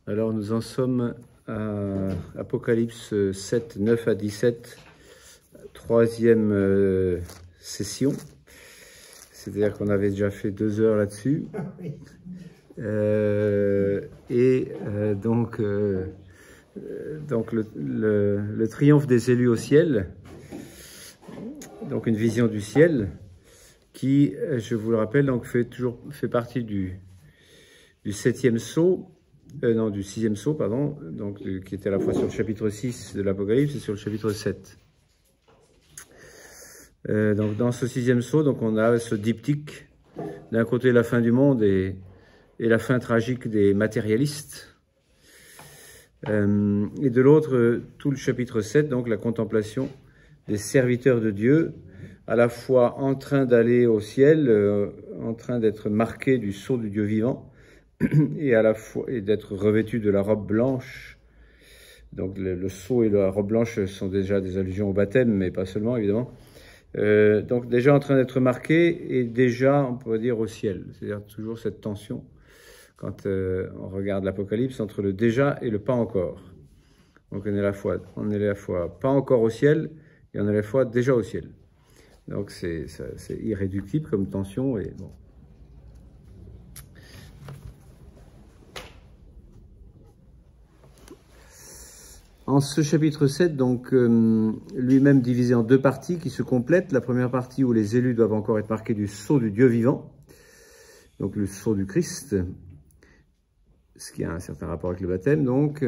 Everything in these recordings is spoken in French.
Alors nous en sommes à Apocalypse 7, 9 à 17, troisième session. C'est-à-dire qu'on avait déjà fait 2 heures là-dessus. Donc le triomphe des élus au ciel, donc une vision du ciel qui, je vous le rappelle, donc fait partie du 7e sceau, du 6e sceau, pardon, donc, qui était à la fois sur le chapitre 6 de l'Apocalypse et sur le chapitre 7. Donc dans ce 6e sceau, donc on a ce diptyque, d'un côté la fin du monde et la fin tragique des matérialistes, et de l'autre tout le chapitre 7, donc la contemplation des serviteurs de Dieu, à la fois en train d'aller au ciel, en train d'être marqués du sceau du Dieu vivant, et à la fois d'être revêtus de la robe blanche. Donc le sceau et la robe blanche sont déjà des allusions au baptême, mais pas seulement évidemment. Donc déjà en train d'être marqués et déjà on pourrait dire au ciel. C'est-à-dire toujours cette tension quand on regarde l'Apocalypse entre le déjà et le pas encore. Donc on est à la fois pas encore au ciel et on est à la fois déjà au ciel. Donc c'est irréductible comme tension et bon. En ce chapitre 7, donc lui-même divisé en 2 parties qui se complètent. La première partie où les élus doivent encore être marqués du sceau du Dieu vivant, donc le sceau du Christ, ce qui a un certain rapport avec le baptême, donc,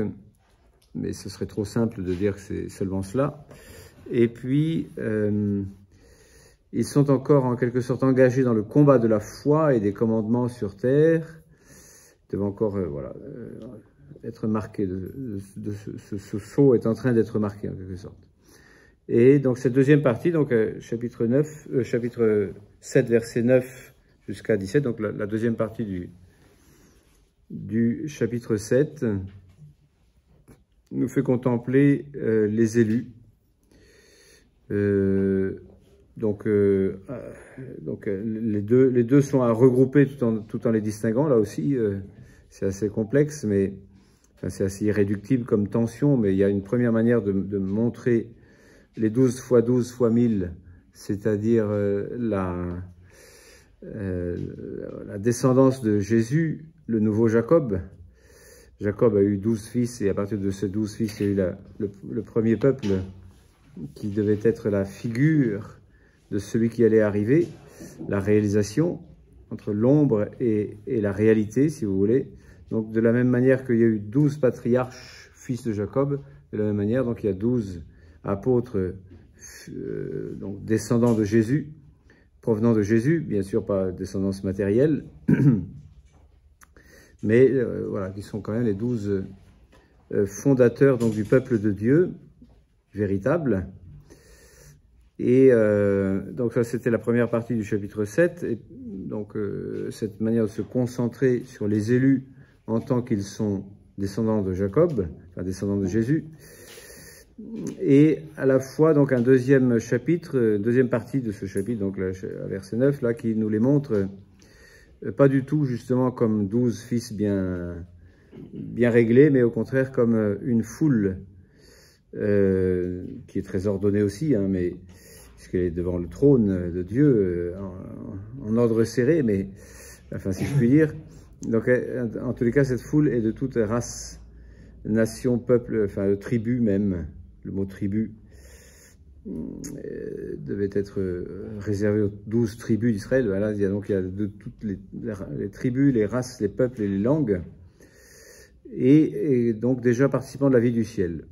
mais ce serait trop simple de dire que c'est seulement cela. Et puis, ils sont encore en quelque sorte engagés dans le combat de la foi et des commandements sur terre. Ils doivent encore, être marqué, ce sceau est en train d'être marqué en quelque sorte. Et donc cette deuxième partie, donc chapitre 7, verset 9 jusqu'à 17, donc la deuxième partie du chapitre 7, nous fait contempler les élus. Donc les deux sont à regrouper tout en les distinguant, là aussi c'est assez complexe, mais enfin, c'est assez irréductible comme tension, mais il y a une première manière de montrer les 12 fois 12 fois 1000, c'est-à-dire la descendance de Jésus, le nouveau Jacob. Jacob a eu 12 fils, et à partir de ces 12 fils, il y a eu le premier peuple qui devait être la figure de celui qui allait arriver, la réalisation entre l'ombre et la réalité, si vous voulez. Donc de la même manière qu'il y a eu 12 patriarches, fils de Jacob, de la même manière, donc il y a 12 apôtres, donc descendants de Jésus, provenant de Jésus, bien sûr pas descendance matérielle, mais voilà, qui sont quand même les 12 fondateurs donc, du peuple de Dieu, véritable. Et donc ça c'était la première partie du chapitre 7, et donc cette manière de se concentrer sur les élus en tant qu'ils sont descendants de Jacob, enfin descendants de Jésus, et à la fois donc un deuxième chapitre, deuxième partie de ce chapitre, donc là, verset 9, là, qui nous les montre pas du tout justement comme 12 fils bien réglés, mais au contraire comme une foule qui est très ordonnée aussi, hein, mais puisqu'elle est devant le trône de Dieu, en ordre serré, mais enfin si je puis dire. Donc en tous les cas, cette foule est de toute race, nation, peuple, enfin tribu même. Le mot tribu devait être réservé aux 12 tribus d'Israël. Voilà, il y a de toutes les tribus, les races, les peuples et les langues, et donc déjà participants de la vie du ciel.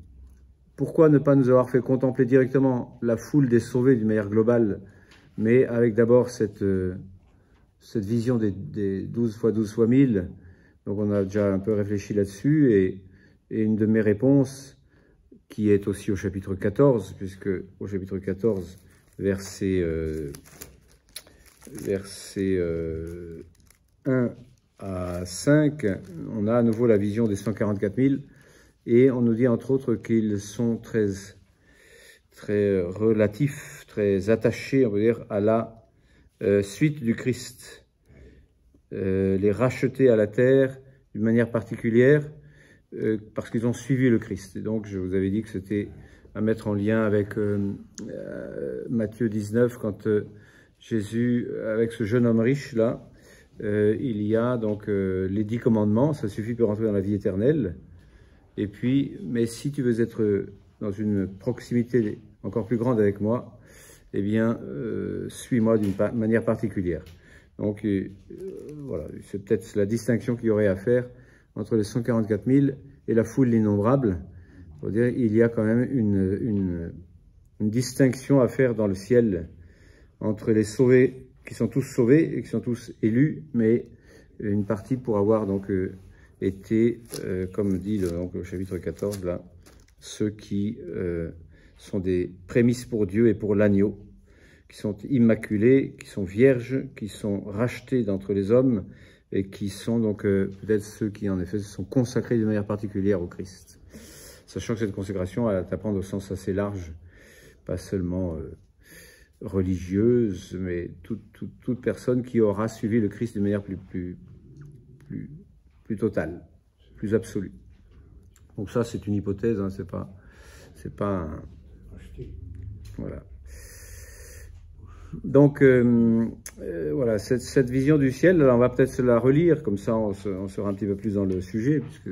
Pourquoi ne pas nous avoir fait contempler directement la foule des sauvés d'une manière globale, mais avec d'abord cette vision des 12 fois 12 fois 1000. Donc on a déjà un peu réfléchi là-dessus, et une de mes réponses, qui est aussi au chapitre 14, puisque au chapitre 14, verset 1 à 5, on a à nouveau la vision des 144 000, et on nous dit entre autres qu'ils sont très relatifs, très attachés, on va dire, à la suite du Christ. Les racheter à la terre d'une manière particulière, parce qu'ils ont suivi le Christ. Et donc, je vous avais dit que c'était à mettre en lien avec Matthieu 19, quand Jésus, avec ce jeune homme riche là, il y a donc les 10 commandements, ça suffit pour rentrer dans la vie éternelle. Et puis, mais si tu veux être dans une proximité encore plus grande avec moi, eh bien, suis-moi d'une manière particulière. Donc, voilà, c'est peut-être la distinction qu'il y aurait à faire entre les 144 000 et la foule innombrable. Pour dire, il y a quand même une distinction à faire dans le ciel entre les sauvés, qui sont tous sauvés et qui sont tous élus, mais une partie pour avoir donc été, comme dit donc, le chapitre 14, là, ceux qui sont des prémices pour Dieu et pour l'agneau, qui sont immaculés, qui sont vierges, qui sont rachetés d'entre les hommes et qui sont donc peut-être ceux qui en effet se sont consacrés d'une manière particulière au Christ. Sachant que cette consécration, elle est à prendre au sens assez large, pas seulement religieuse, mais toute personne qui aura suivi le Christ d'une manière plus totale, plus absolue. Donc ça, c'est une hypothèse, hein, c'est pas un... Voilà. Donc, voilà, cette vision du ciel, alors on va peut-être se la relire, comme ça on sera un petit peu plus dans le sujet, puisque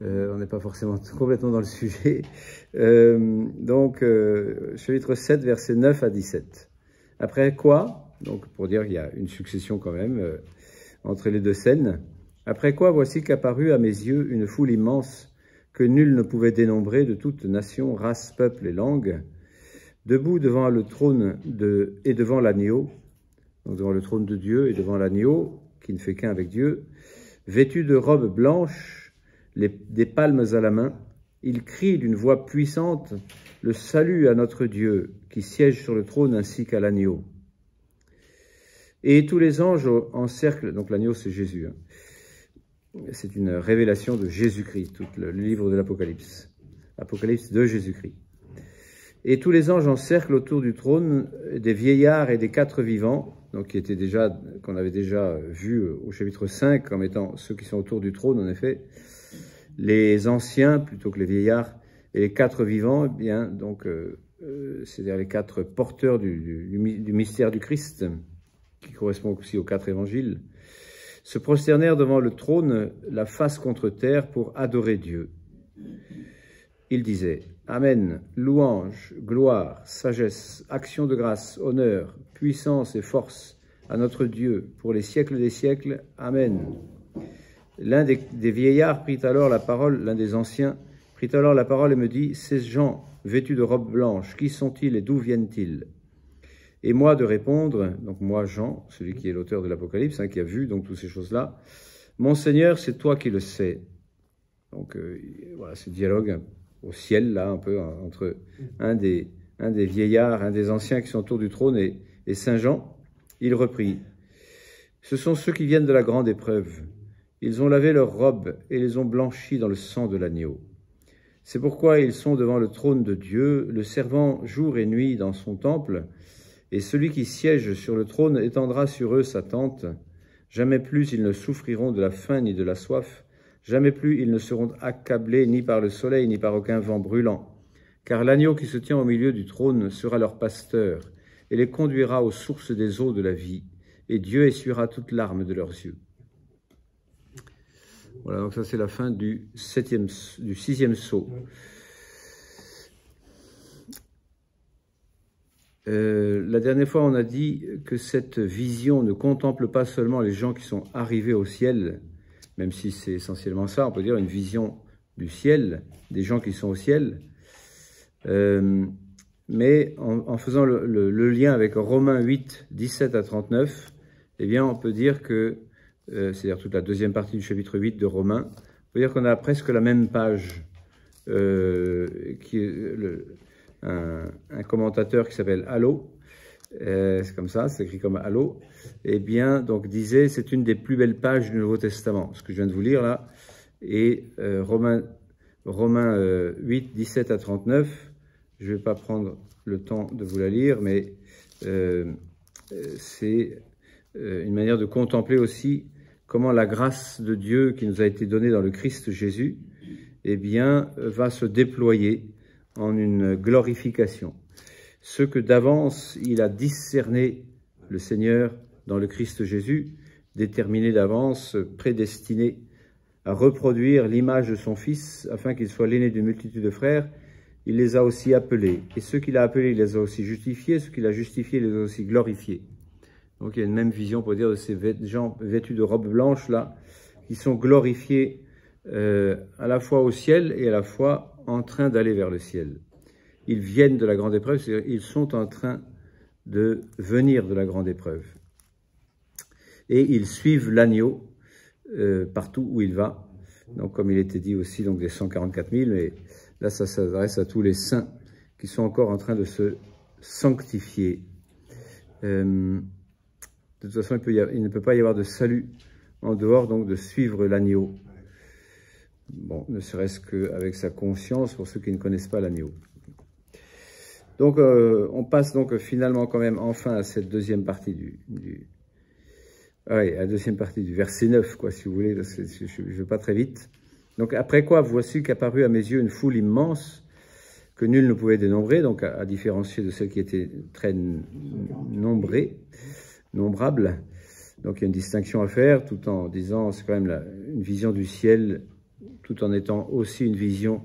on n'est pas forcément complètement dans le sujet. Donc, chapitre 7, versets 9 à 17. Après quoi, donc pour dire qu'il y a une succession quand même entre les deux scènes, après quoi voici qu'apparut à mes yeux une foule immense que nul ne pouvait dénombrer, de toute nation, race, peuple et langue, debout devant le trône et devant l'agneau, donc devant le trône de Dieu et devant l'agneau, qui ne fait qu'un avec Dieu, vêtus de robes blanches, des palmes à la main, ils crient d'une voix puissante le salut à notre Dieu, qui siège sur le trône ainsi qu'à l'agneau. Et tous les anges en cercle, donc l'agneau c'est Jésus, hein. C'est une révélation de Jésus-Christ, tout le livre de l'Apocalypse, l'Apocalypse de Jésus-Christ. Et tous les anges encerclent autour du trône des vieillards et des 4 vivants, donc qu'on avait déjà vu au chapitre 5 comme étant ceux qui sont autour du trône, en effet, les anciens plutôt que les vieillards, et les 4 vivants, eh bien donc c'est-à-dire les 4 porteurs du mystère du Christ, qui correspond aussi aux 4 évangiles, se prosternèrent devant le trône, la face contre terre, pour adorer Dieu. Ils disaient: Amen, louange, gloire, sagesse, action de grâce, honneur, puissance et force à notre Dieu pour les siècles des siècles. Amen. L'un des vieillards prit alors la parole, l'un des anciens prit alors la parole et me dit: Ces gens vêtus de robes blanches, qui sont-ils et d'où viennent-ils? Et moi de répondre, donc moi Jean, celui qui est l'auteur de l'Apocalypse, hein, qui a vu donc toutes ces choses-là: Mon Seigneur, c'est toi qui le sais. Donc voilà ce dialogue au ciel, là, un peu, entre un des vieillards, un des anciens qui sont autour du trône et Saint Jean. Il reprit: Ce sont ceux qui viennent de la grande épreuve. Ils ont lavé leurs robes et les ont blanchies dans le sang de l'agneau. C'est pourquoi ils sont devant le trône de Dieu, le servant jour et nuit dans son temple, et celui qui siège sur le trône étendra sur eux sa tente. Jamais plus ils ne souffriront de la faim ni de la soif. Jamais plus ils ne seront accablés ni par le soleil ni par aucun vent brûlant. Car l'agneau qui se tient au milieu du trône sera leur pasteur et les conduira aux sources des eaux de la vie. Et Dieu essuiera toute larme de leurs yeux. Voilà, donc ça c'est la fin du 6e sceau. La dernière fois, on a dit que cette vision ne contemple pas seulement les gens qui sont arrivés au ciel, même si c'est essentiellement ça, on peut dire une vision du ciel, des gens qui sont au ciel, mais en faisant le lien avec Romains 8, 17 à 39, eh bien, on peut dire que, c'est-à-dire toute la deuxième partie du chapitre 8 de Romains, on peut dire qu'on a presque la même page, qui est un commentateur qui s'appelle Allo, c'est comme ça, c'est écrit comme Allo, eh bien, donc disait, c'est une des plus belles pages du Nouveau Testament, ce que je viens de vous lire là, et Romains 8, 17 à 39, je ne vais pas prendre le temps de vous la lire, mais c'est une manière de contempler aussi comment la grâce de Dieu qui nous a été donnée dans le Christ Jésus eh bien, va se déployer en une glorification. Ce que d'avance il a discerné le Seigneur dans le Christ Jésus, déterminé d'avance, prédestiné à reproduire l'image de son Fils, afin qu'il soit l'aîné d'une multitude de frères, il les a aussi appelés. Et ceux qu'il a appelés, il les a aussi justifiés. Ceux qu'il a justifiés, il les a aussi glorifiés. Donc il y a une même vision, pour dire, de ces gens vêtus de robes blanches, là, qui sont glorifiés à la fois au ciel et à la fois en train d'aller vers le ciel. Ils viennent de la grande épreuve, c'est-à-dire ils sont en train de venir de la grande épreuve. Et ils suivent l'agneau partout où il va. Donc comme il était dit aussi, donc des 144 000, mais là ça s'adresse à tous les saints qui sont encore en train de se sanctifier. De toute façon, il ne peut pas y avoir de salut en dehors donc de suivre l'agneau. Bon, ne serait-ce qu'avec sa conscience pour ceux qui ne connaissent pas l'agneau. Donc, on passe donc finalement quand même enfin à cette deuxième partie la deuxième partie du verset 9, quoi, si vous voulez, parce que je ne vais pas très vite. Donc, après quoi, voici qu'apparut à mes yeux une foule immense que nul ne pouvait dénombrer, donc à différencier de celle qui était très nombrable. Donc, il y a une distinction à faire, tout en disant, c'est quand même une vision du ciel, tout en étant aussi une vision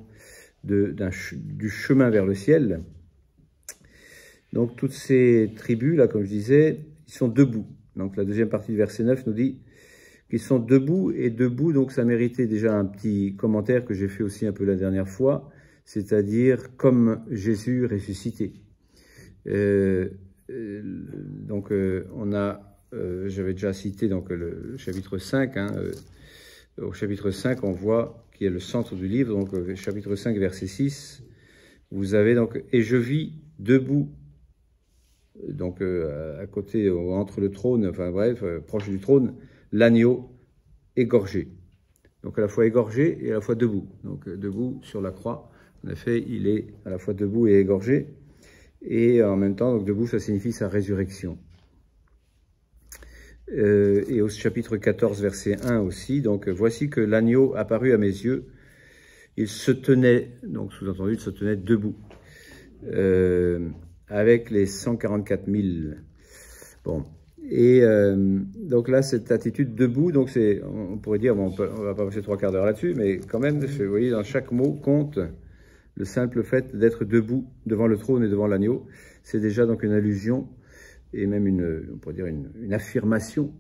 du chemin vers le ciel. Donc, toutes ces tribus, là, comme je disais, ils sont debout. Donc, la deuxième partie du verset 9 nous dit qu'ils sont debout, et debout, donc ça méritait déjà un petit commentaire que j'ai fait aussi un peu la dernière fois, c'est-à-dire comme Jésus ressuscité. Donc, j'avais déjà cité donc, le chapitre 5, au chapitre 5, on voit qui est le centre du livre, donc chapitre 5, verset 6, vous avez donc « Et je vis debout », donc à côté, entre le trône, enfin bref, proche du trône, l'agneau égorgé. Donc à la fois égorgé et à la fois debout. Donc debout sur la croix, en effet, il est à la fois debout et égorgé. Et en même temps, donc debout, ça signifie sa résurrection. Et au chapitre 14, verset 1 aussi, donc voici que l'agneau apparut à mes yeux, il se tenait, donc sous-entendu, il se tenait debout, avec les 144 000. Bon, et donc là, cette attitude debout, donc on pourrait dire, bon, on va pas passer 3 quarts d'heure là-dessus, mais quand même, vous voyez, dans chaque mot compte le simple fait d'être debout devant le trône et devant l'agneau. C'est déjà donc une allusion et même on pourrait dire une affirmation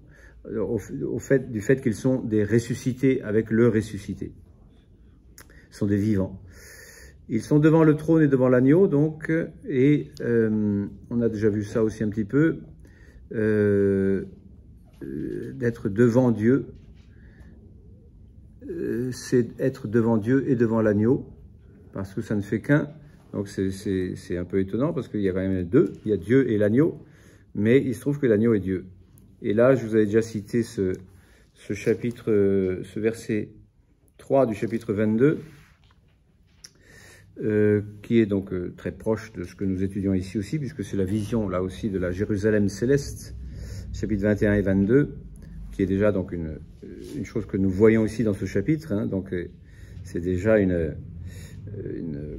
du fait qu'ils sont des ressuscités avec le ressuscité. Ils sont des vivants. Ils sont devant le trône et devant l'agneau, donc, et on a déjà vu ça aussi un petit peu, d'être devant Dieu, c'est être devant Dieu et devant l'agneau, parce que ça ne fait qu'un. Donc c'est un peu étonnant, parce qu'il y a quand même deux, il y a Dieu et l'agneau, mais il se trouve que l'agneau est Dieu. Et là, je vous avais déjà cité ce verset 3 du chapitre 22, qui est donc très proche de ce que nous étudions ici aussi, puisque c'est la vision, là aussi, de la Jérusalem céleste, chapitres 21 et 22, qui est déjà donc une chose que nous voyons ici dans ce chapitre, hein, donc c'est déjà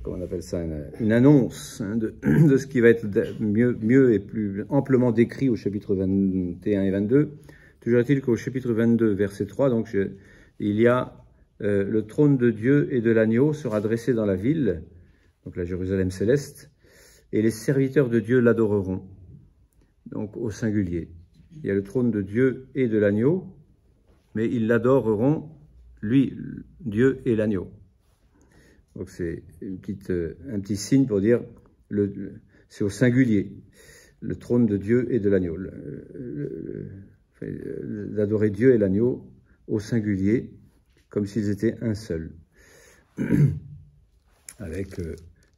comment on appelle ça, une annonce hein, de ce qui va être mieux et plus amplement décrit au chapitre 21 et 22. Toujours est-il qu'au chapitre 22, verset 3, donc il y a le trône de Dieu et de l'agneau sera dressé dans la ville, donc la Jérusalem céleste, et les serviteurs de Dieu l'adoreront, donc au singulier. Il y a le trône de Dieu et de l'agneau, mais ils l'adoreront, lui, Dieu et l'agneau. Donc c'est un petit signe pour dire, c'est au singulier, le trône de Dieu et de l'agneau. D'adorer Dieu et l'agneau au singulier, comme s'ils étaient un seul, avec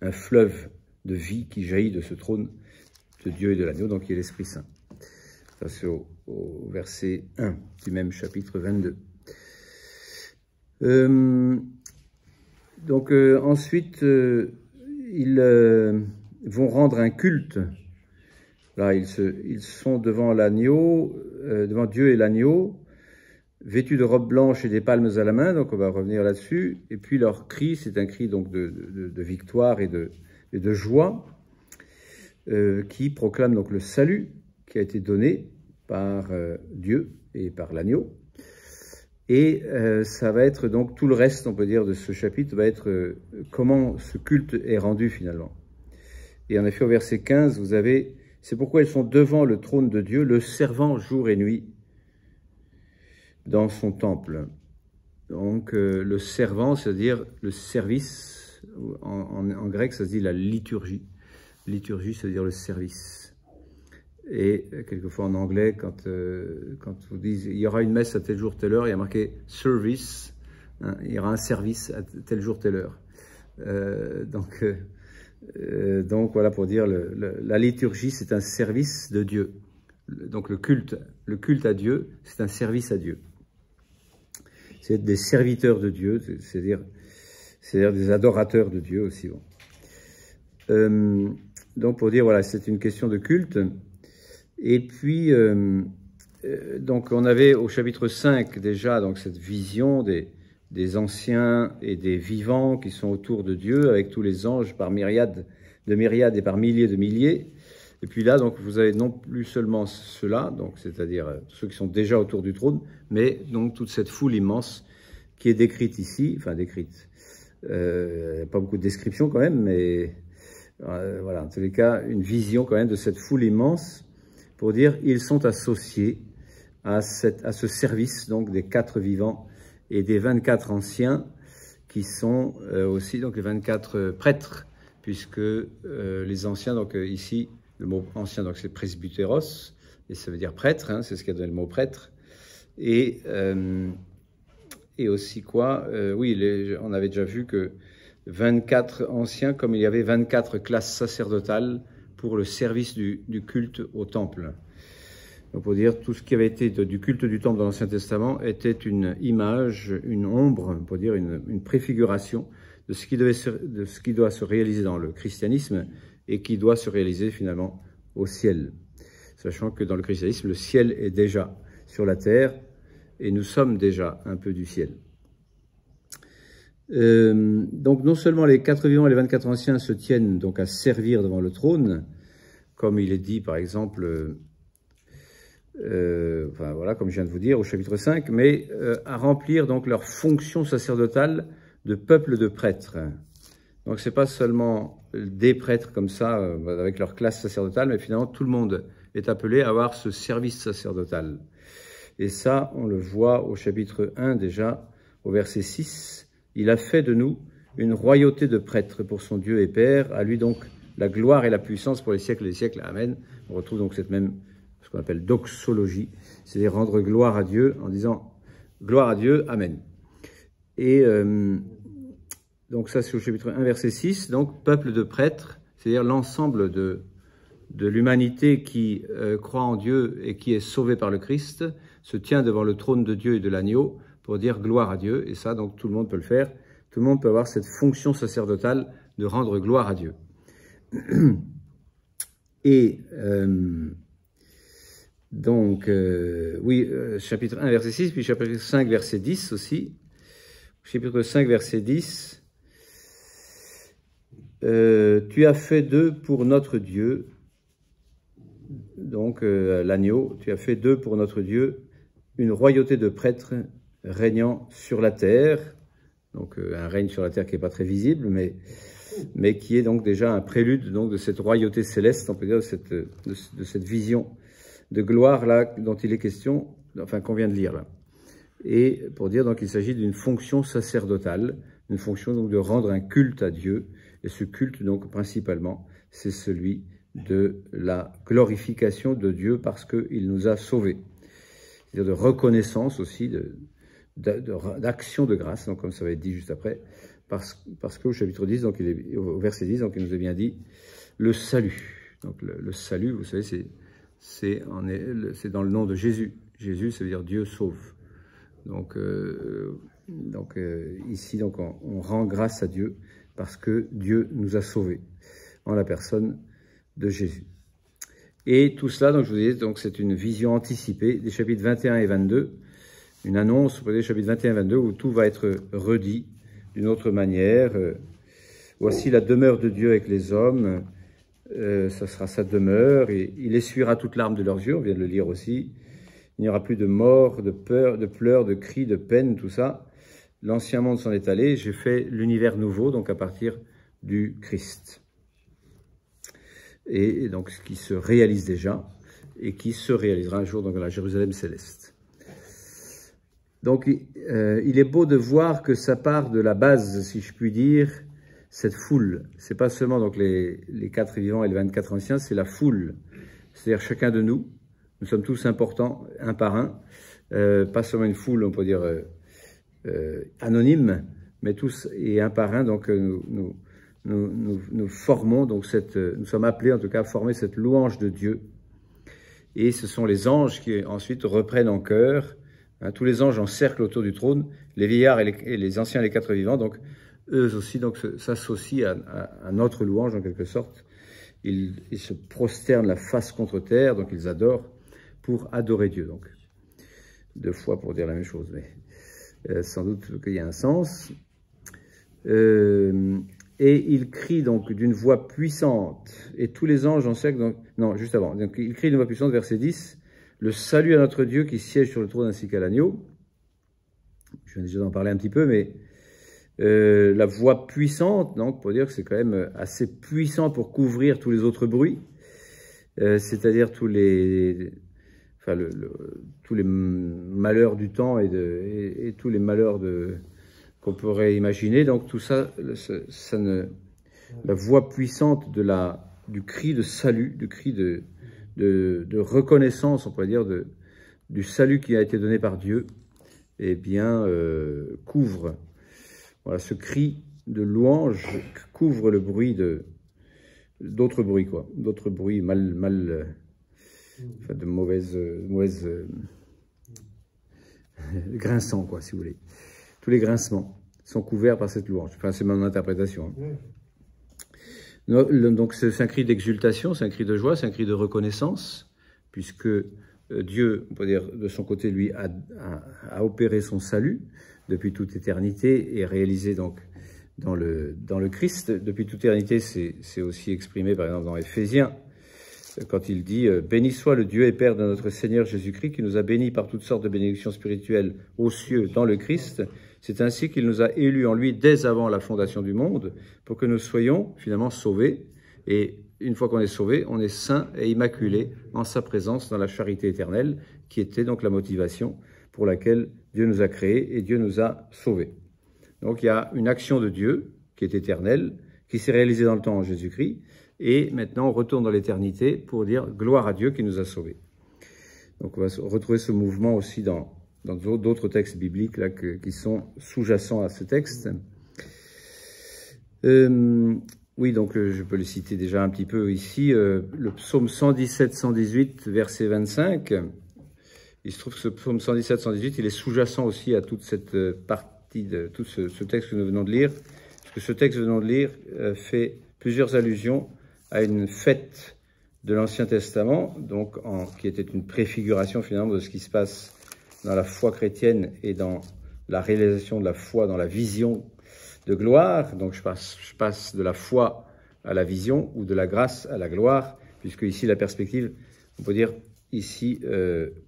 un fleuve de vie qui jaillit de ce trône de Dieu et de l'agneau, donc qui est l'Esprit Saint. Ça c'est au verset 1 du même chapitre 22. Donc ensuite, ils vont rendre un culte. Là, ils sont devant l'agneau, devant Dieu et l'agneau, vêtus de robes blanches et des palmes à la main, donc on va revenir là-dessus. Et puis leur cri, c'est un cri donc de victoire et de joie, qui proclame donc le salut qui a été donné par Dieu et par l'agneau. Et ça va être donc tout le reste, on peut dire, de ce chapitre, va être comment ce culte est rendu finalement. Et en effet, au verset 15, vous avez, c'est pourquoi ils sont devant le trône de Dieu, le servant jour et nuit dans son temple. Donc le servant, c'est-à-dire le service, en grec ça se dit la liturgie. Liturgie, ça veut dire le service. Et quelquefois en anglais, quand vous dites il y aura une messe à tel jour, telle heure, il y a marqué service, hein, il y aura un service à tel jour, telle heure. Donc voilà pour dire la liturgie, c'est un service de Dieu. Donc le culte à Dieu, c'est un service à Dieu. C'est des serviteurs de Dieu, c'est-à-dire des adorateurs de Dieu aussi. Bon. Donc pour dire, voilà, c'est une question de culte. Et puis, donc on avait au chapitre 5 déjà donc cette vision des anciens et des vivants qui sont autour de Dieu, avec tous les anges par myriades et par milliers de milliers. Et puis là, donc vous avez non plus seulement ceux-là, donc c'est-à-dire ceux qui sont déjà autour du trône, mais donc toute cette foule immense qui est décrite ici, enfin décrite. Pas beaucoup de descriptions quand même, mais voilà, en tous les cas, une vision quand même de cette foule immense pour dire ils sont associés à ce service donc des 4 vivants et des 24 anciens qui sont aussi donc les 24 prêtres, puisque les anciens, donc ici, le mot ancien, donc c'est presbyteros, et ça veut dire prêtre, hein, c'est ce qui a donné le mot prêtre. Et aussi quoi, oui, on avait déjà vu que 24 anciens, comme il y avait 24 classes sacerdotales pour le service du culte au temple. Donc pour dire, tout ce qui avait été du culte du temple dans l'Ancien Testament était une image, une ombre, pour dire une préfiguration de ce qui doit se réaliser dans le christianisme et qui doit se réaliser finalement au ciel. Sachant que dans le christianisme, le ciel est déjà sur la terre et nous sommes déjà un peu du ciel. Donc non seulement les 4 vivants et les 24 anciens se tiennent donc à servir devant le trône, comme il est dit par exemple, enfin voilà, comme je viens de vous dire au chapitre 5, mais à remplir donc leur fonction sacerdotale de peuple de prêtres. Donc c'est pas seulement des prêtres comme ça, avec leur classe sacerdotale, mais finalement tout le monde est appelé à avoir ce service sacerdotal. Et ça, on le voit au chapitre 1 déjà, au verset 6. Il a fait de nous une royauté de prêtres pour son Dieu et Père, à lui donc la gloire et la puissance pour les siècles des siècles. Amen. On retrouve donc cette même, ce qu'on appelle doxologie, c'est-à-dire rendre gloire à Dieu en disant gloire à Dieu, Amen. Et donc ça c'est au chapitre 1, verset 6, donc peuple de prêtres, c'est-à-dire l'ensemble de l'humanité qui croit en Dieu et qui est sauvée par le Christ, se tient devant le trône de Dieu et de l'agneau pour dire gloire à Dieu. Et ça, donc tout le monde peut le faire. Tout le monde peut avoir cette fonction sacerdotale de rendre gloire à Dieu. Et donc, oui, chapitre 1, verset 6, puis chapitre 5, verset 10 aussi. Chapitre 5, verset 10. Tu as fait d'eux pour notre Dieu, donc l'agneau, tu as fait d'eux pour notre Dieu une royauté de prêtres régnant sur la terre, donc un règne sur la terre qui n'est pas très visible, mais qui est donc déjà un prélude donc, de cette royauté céleste, on peut dire, de cette vision de gloire là dont il est question, enfin qu'on vient de lire là. Et pour dire donc qu'il s'agit d'une fonction sacerdotale, une fonction donc de rendre un culte à Dieu, et ce culte donc principalement c'est celui de la glorification de Dieu parce qu'il nous a sauvés. C'est-à-dire de reconnaissance aussi, d'action de grâce, donc comme ça va être dit juste après, parce qu'au chapitre 10, donc au verset 10, donc il nous est bien dit le salut. Donc le salut, vous savez, c'est dans le nom de Jésus. Jésus, ça veut dire Dieu sauve. Donc ici, donc on rend grâce à Dieu parce que Dieu nous a sauvés en la personne de Jésus. Et tout cela, donc je vous disais, donc c'est une vision anticipée des chapitres 21 et 22 une annonce, vous voyez, chapitre 21-22, où tout va être redit d'une autre manière. Voici la demeure de Dieu avec les hommes, ça sera sa demeure, et il essuiera toute larme de leurs yeux, on vient de le lire aussi. Il n'y aura plus de mort, de peur, de pleurs, de cris, de peine, tout ça. L'ancien monde s'en est allé, j'ai fait l'univers nouveau, donc à partir du Christ. Et donc ce qui se réalise déjà, et qui se réalisera un jour dans la Jérusalem céleste. Donc il est beau de voir que ça part de la base, si je puis dire, cette foule. C'est pas seulement donc les 4 vivants et les 24 anciens, c'est la foule. C'est-à-dire chacun de nous. Nous sommes tous importants, un par un. Pas seulement une foule, on peut dire, anonyme, mais tous et un par un. Donc nous formons, donc nous sommes appelés en tout cas à former cette louange de Dieu. Et ce sont les anges qui ensuite reprennent en chœur. Hein, tous les anges encerclent autour du trône, les vieillards et les anciens, les 4 vivants. Donc eux aussi donc s'associent à notre louange en quelque sorte. Ils se prosternent la face contre terre, donc ils adorent pour adorer Dieu. Donc 2 fois pour dire la même chose, mais sans doute qu'il y a un sens. Et il crie donc d'une voix puissante, et tous les anges encerclent, donc, non, juste avant, donc il crie d'une voix puissante, verset 10, le salut à notre Dieu qui siège sur le trône ainsi qu'à l'agneau. Je viens déjà d'en parler un petit peu, mais la voix puissante, donc pour dire que c'est quand même assez puissant pour couvrir tous les autres bruits, c'est-à-dire tous les malheurs du temps et tous les malheurs qu'on pourrait imaginer. Donc tout ça, la voix puissante du cri de salut, du cri de reconnaissance, on pourrait dire, du salut qui a été donné par Dieu, eh bien, couvre, voilà, ce cri de louange couvre le bruit d'autres bruits, quoi, d'autres bruits de mauvaises grinçants, quoi, si vous voulez. Tous les grincements sont couverts par cette louange. Enfin, c'est mon interprétation. Hein. Donc, c'est un cri d'exultation, c'est un cri de joie, c'est un cri de reconnaissance, puisque Dieu, on peut dire, de son côté, lui, a opéré son salut depuis toute éternité et réalisé donc dans le Christ. Depuis toute éternité, c'est aussi exprimé, par exemple, dans Éphésiens, quand il dit « Béni soit le Dieu et Père de notre Seigneur Jésus-Christ, qui nous a bénis par toutes sortes de bénédictions spirituelles aux cieux dans le Christ. C'est ainsi qu'il nous a élus en lui dès avant la fondation du monde, pour que nous soyons finalement sauvés. Et une fois qu'on est sauvé, on est saint et immaculé en sa présence dans la charité éternelle, qui était donc la motivation pour laquelle Dieu nous a créés et Dieu nous a sauvés. Donc il y a une action de Dieu qui est éternelle, qui s'est réalisée dans le temps en Jésus-Christ, et maintenant on retourne dans l'éternité pour dire gloire à Dieu qui nous a sauvés. Donc on va retrouver ce mouvement aussi dans d'autres textes bibliques là, qui sont sous-jacents à ce texte. Oui, donc je peux le citer déjà un petit peu ici, le psaume 117-118, verset 25. Il se trouve que ce psaume 117-118, il est sous-jacent aussi à toute cette partie, de tout ce texte que nous venons de lire, parce que ce texte que nous venons de lire fait plusieurs allusions à une fête de l'Ancien Testament, donc qui était une préfiguration finalement de ce qui se passe dans la foi chrétienne et dans la réalisation de la foi, dans la vision de gloire. Donc je passe de la foi à la vision ou de la grâce à la gloire, puisque ici la perspective, on peut dire ici,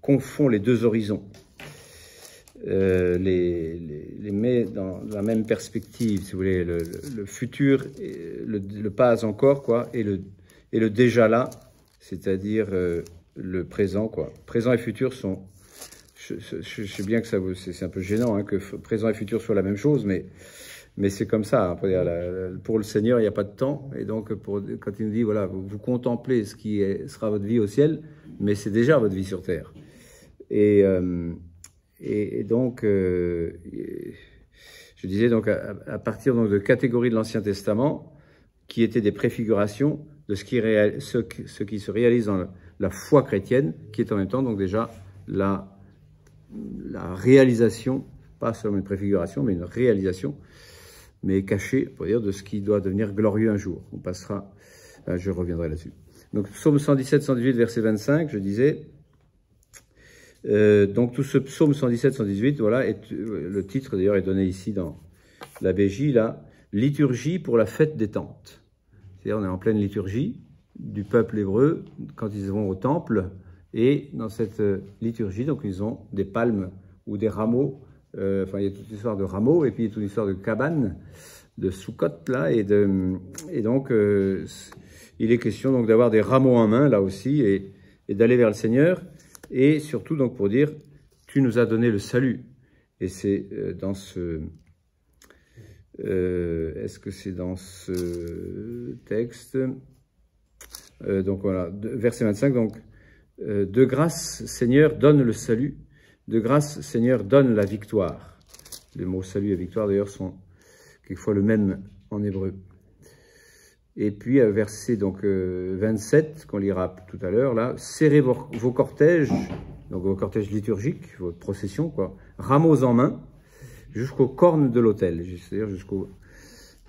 confond les deux horizons, les met dans la même perspective, si vous voulez, le futur, le pas encore, quoi, et le déjà là, c'est-à-dire le présent, quoi. Présent et futur sont... Je sais bien que c'est un peu gênant hein, que présent et futur soient la même chose, mais c'est comme ça. Hein, pour le Seigneur, il n'y a pas de temps. Et donc, quand il nous dit, voilà, vous contemplez ce qui sera votre vie au ciel, mais c'est déjà votre vie sur terre. Et donc, je disais, donc, à partir donc, de catégories de l'Ancien Testament, qui étaient des préfigurations de ce qui se réalise dans la foi chrétienne, qui est en même temps donc déjà la réalisation, pas seulement une préfiguration, mais une réalisation, mais cachée, pour dire, de ce qui doit devenir glorieux un jour. On passera, je reviendrai là-dessus. Donc, psaume 117, 118, verset 25, je disais, Donc tout ce psaume 117-118, voilà, le titre d'ailleurs est donné ici dans la BJ, là, liturgie pour la fête des tentes. C'est-à-dire on est en pleine liturgie du peuple hébreu quand ils vont au temple, et dans cette liturgie, donc ils ont des palmes ou des rameaux, enfin il y a toute une histoire de rameaux, et puis il y a toute une histoire de cabane, de Sukkot là, et donc il est question donc d'avoir des rameaux en main là aussi, et d'aller vers le Seigneur, et surtout donc pour dire tu nous as donné le salut. Et c'est dans ce est-ce que c'est dans ce texte, donc voilà, verset 25, donc de grâce Seigneur donne le salut, de grâce Seigneur donne la victoire. Les mots salut et victoire d'ailleurs sont quelquefois le même en hébreu. Et puis verset donc 27 qu'on lira tout à l'heure là, serrez vos cortèges, donc vos cortèges liturgiques, votre procession quoi, rameaux en main, jusqu'aux cornes de l'autel, c'est-à-dire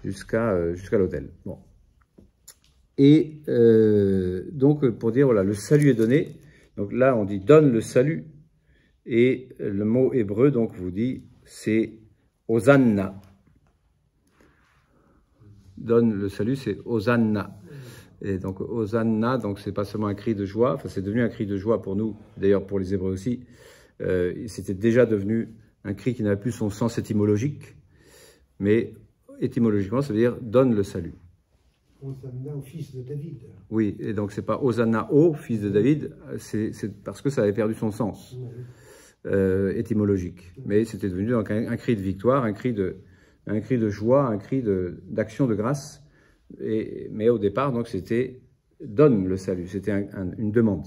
jusqu'à l'autel. Bon. Et donc pour dire voilà, le salut est donné. Donc là on dit donne le salut, et le mot hébreu donc vous dit c'est Hosanna. Donne le salut, c'est Hosanna. Et donc Hosanna, donc c'est pas seulement un cri de joie, enfin c'est devenu un cri de joie pour nous, d'ailleurs pour les Hébreux aussi. C'était déjà devenu un cri qui n'avait plus son sens étymologique, mais étymologiquement ça veut dire donne le salut. Hosanna au fils de David. Oui, et donc c'est pas Hosanna au fils de David, c'est parce que ça avait perdu son sens étymologique. Mais c'était devenu donc un cri de victoire, un cri de joie, un cri d'action de grâce. Mais au départ, donc c'était donne le salut, c'était une demande.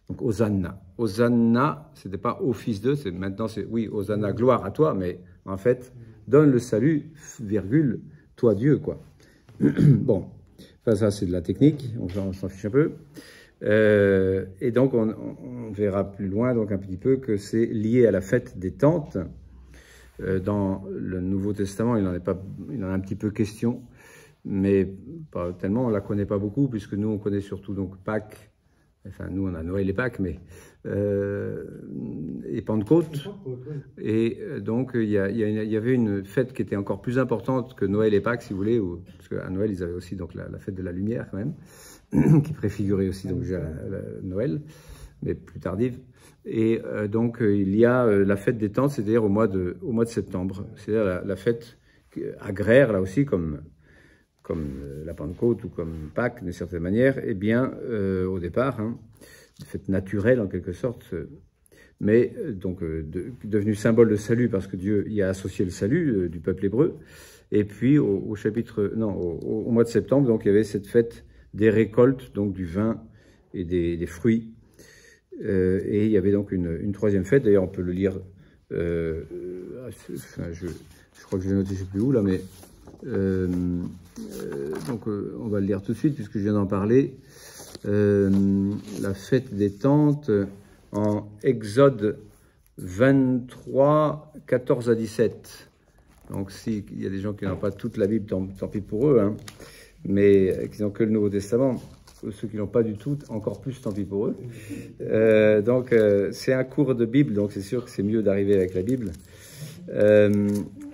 Donc Hosanna. Hosanna, c'était pas au fils de, maintenant c'est oui, Hosanna, gloire à toi, mais en fait, donne le salut, virgule, toi Dieu, quoi. Bon, enfin ça c'est de la technique, on s'en fiche un peu. Et donc on verra plus loin donc un petit peu que c'est lié à la fête des tentes. Dans le Nouveau Testament, il en a un petit peu question, mais pas tellement, on la connaît pas beaucoup, puisque nous on connaît surtout donc Pâques, enfin nous on a Noël et Pâques, mais et Pentecôte. Et donc il y avait une fête qui était encore plus importante que Noël et Pâques, si vous voulez, parce qu'à Noël ils avaient aussi donc la fête de la lumière quand même, qui préfigurait aussi donc déjà Noël, mais plus tardive. Et donc il y a la fête des tentes, c'est-à-dire au mois de septembre, c'est-à-dire la fête agraire là aussi, comme la Pentecôte ou comme Pâques d'une certaine manière, et bien au départ, hein, une fête naturelle en quelque sorte, mais donc devenue symbole de salut parce que Dieu y a associé le salut du peuple hébreu. Et puis au mois de septembre, donc il y avait cette fête des récoltes, donc du vin et des fruits. Et il y avait donc une troisième fête, d'ailleurs on peut le lire, je crois que je l'ai noté, je ne sais plus où là, mais donc on va le lire tout de suite puisque je viens d'en parler. La fête des tentes en Exode 23, 14 à 17. Donc s'il y a des gens qui n'ont pas toute la Bible, tant pis pour eux, hein, mais qui n'ont que le Nouveau Testament, ceux qui n'ont pas du tout, encore plus, tant pis pour eux. Donc, c'est un cours de Bible, donc c'est sûr que c'est mieux d'arriver avec la Bible.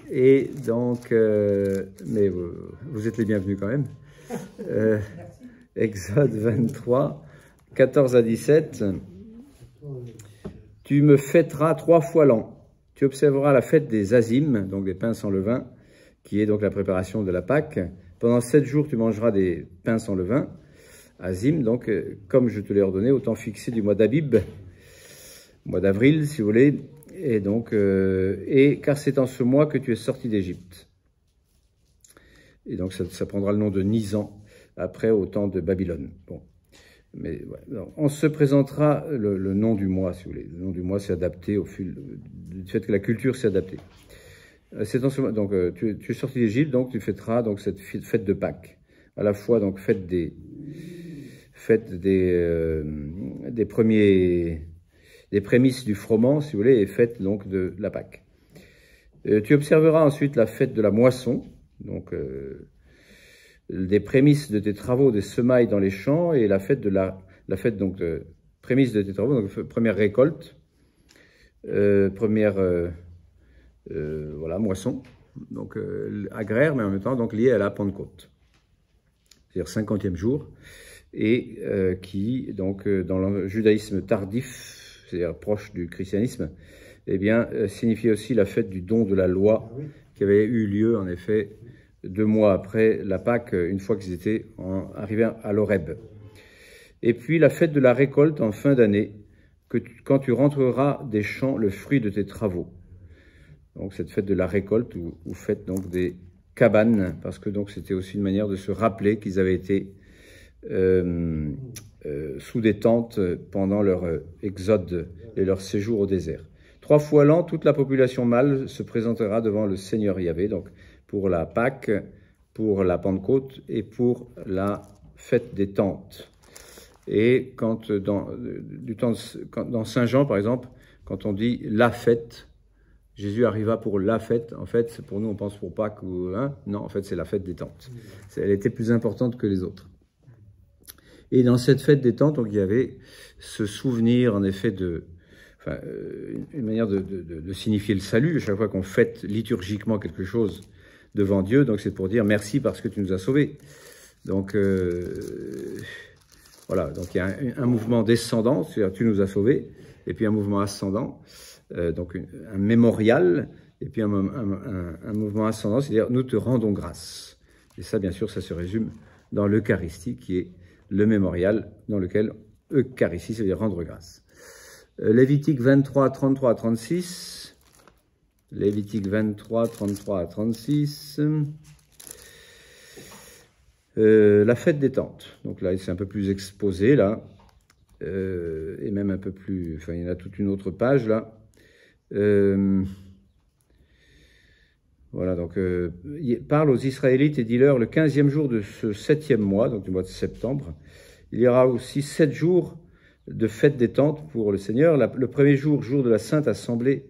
Et donc, mais vous êtes les bienvenus quand même. Exode 23, 14 à 17. Tu me fêteras 3 fois l'an. Tu observeras la fête des Azim, donc des pains sans levain, qui est donc la préparation de la Pâque. Pendant 7 jours, tu mangeras des pains sans levain. Azim, donc, comme je te l'ai ordonné, au temps fixé du mois d'Abib, mois d'avril, si vous voulez, et donc, car c'est en ce mois que tu es sorti d'Égypte. Et donc, ça prendra le nom de Nisan, après, au temps de Babylone. Bon. Mais, ouais, alors, on se présentera le nom du mois, si vous voulez. Le nom du mois s'est adapté au fil du fait que la culture s'est adaptée. C'est en ce mois, donc, tu es sorti d'Égypte, donc tu fêteras donc, cette fête de Pâques. À la fois, donc, fête des prémices du froment, si vous voulez, et fête donc de la Pâque. Tu observeras ensuite la fête de la moisson, donc des prémices de tes travaux des semailles dans les champs, et la fête donc prémices de tes travaux, donc première récolte, première voilà, moisson, donc agraire, mais en même temps donc liée à la Pentecôte, c'est-à-dire 50e jour, et qui, donc, dans le judaïsme tardif, c'est-à-dire proche du christianisme, eh bien, signifiait aussi la fête du don de la loi, qui avait eu lieu, en effet, 2 mois après la Pâque, une fois qu'ils étaient arrivés à l'Horeb. Et puis, la fête de la récolte en fin d'année, quand tu rentreras des champs le fruit de tes travaux. Donc, cette fête de la récolte, où vous faites donc des cabanes, parce que donc c'était aussi une manière de se rappeler qu'ils avaient été sous des tentes pendant leur exode et leur séjour au désert. 3 fois l'an, toute la population mâle se présentera devant le Seigneur Yahvé, donc pour la Pâque, pour la Pentecôte et pour la fête des tentes. Et quand dans Saint Jean, par exemple, quand on dit la fête, Jésus arriva pour la fête, en fait, pour nous on pense pour Pâques ou non, en fait c'est la fête des tentes. Elle était plus importante que les autres. Et dans cette fête des tentes, donc il y avait ce souvenir, en effet, une manière de signifier le salut. À chaque fois qu'on fête liturgiquement quelque chose devant Dieu, donc c'est pour dire merci parce que tu nous as sauvés. Donc voilà, donc il y a un mouvement descendant, c'est-à-dire tu nous as sauvés, et puis un mouvement ascendant, donc un mémorial, et puis un mouvement ascendant, c'est-à-dire nous te rendons grâce. Et ça, bien sûr, ça se résume dans l'Eucharistie, qui est le mémorial dans lequel Eucharistie, c'est-à-dire rendre grâce. Lévitique 23, 33 à 36. Lévitique 23, 33 à 36. La fête des tentes. Donc là, c'est un peu plus exposé, là. Et même un peu plus... Enfin, il y en a toute une autre page, là. Voilà, donc il parle aux Israélites et dis-leur, le 15e jour de ce 7e mois, donc du mois de septembre, il y aura aussi 7 jours de fête des tentes pour le Seigneur. Le premier jour, jour de la Sainte Assemblée,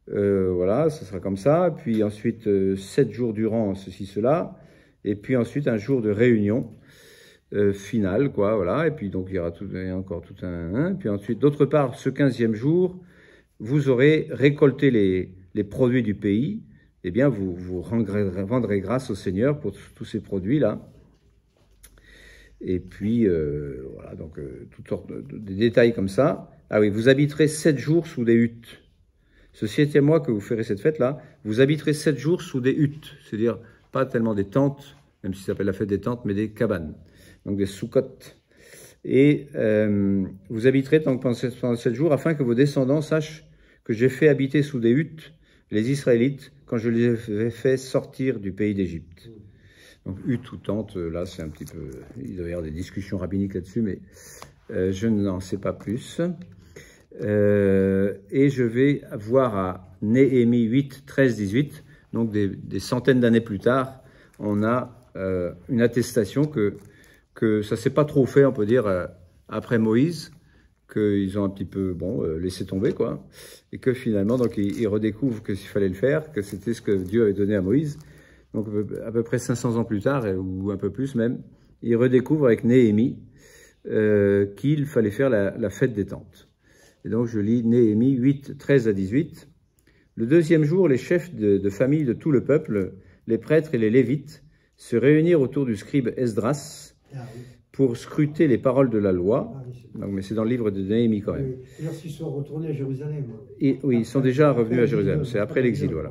voilà, ça sera comme ça. Puis ensuite, 7 jours durant, ceci, cela. Et puis ensuite, un jour de réunion finale, quoi, voilà. Et puis donc, il y aura encore tout un... Puis ensuite, d'autre part, ce 15e jour, vous aurez récolté les produits du pays. Eh bien, vous rendrez grâce au Seigneur pour tous ces produits-là. Et puis, voilà, donc, toutes sortes de détails comme ça. Ah oui, vous habiterez 7 jours sous des huttes. Ce 7e mois que vous ferez cette fête-là, vous habiterez 7 jours sous des huttes. C'est-à-dire, pas tellement des tentes, même si ça s'appelle la fête des tentes, mais des cabanes. Donc, des soukottes. Et vous habiterez donc pendant 7 jours afin que vos descendants sachent que j'ai fait habiter sous des huttes les Israélites quand je les ai fait sortir du pays d'Égypte. Donc, hutte ou tente, là, c'est un petit peu... Il doit y avoir des discussions rabbiniques là-dessus, mais je n'en sais pas plus. Et je vais voir à Néhémie 8, 13, 18, donc des centaines d'années plus tard, on a une attestation que ça ne s'est pas trop fait, on peut dire, après Moïse, qu'ils ont un petit peu, bon, laissé tomber, quoi, et que finalement, donc, ils redécouvrent qu'il fallait le faire, que c'était ce que Dieu avait donné à Moïse. Donc, à peu près 500 ans plus tard, ou un peu plus même, ils redécouvrent avec Néhémie qu'il fallait faire la fête des tentes. Et donc, je lis Néhémie 8, 13 à 18. Le 2e jour, les chefs de famille de tout le peuple, les prêtres et les lévites, se réunirent autour du scribe Esdras pour scruter les paroles de la loi. Donc, mais c'est dans le livre de Néhémie quand même. Et lorsqu'ils sont retournés à Jérusalem. Et, oui, ils sont déjà revenus à Jérusalem. C'est après l'exil, voilà.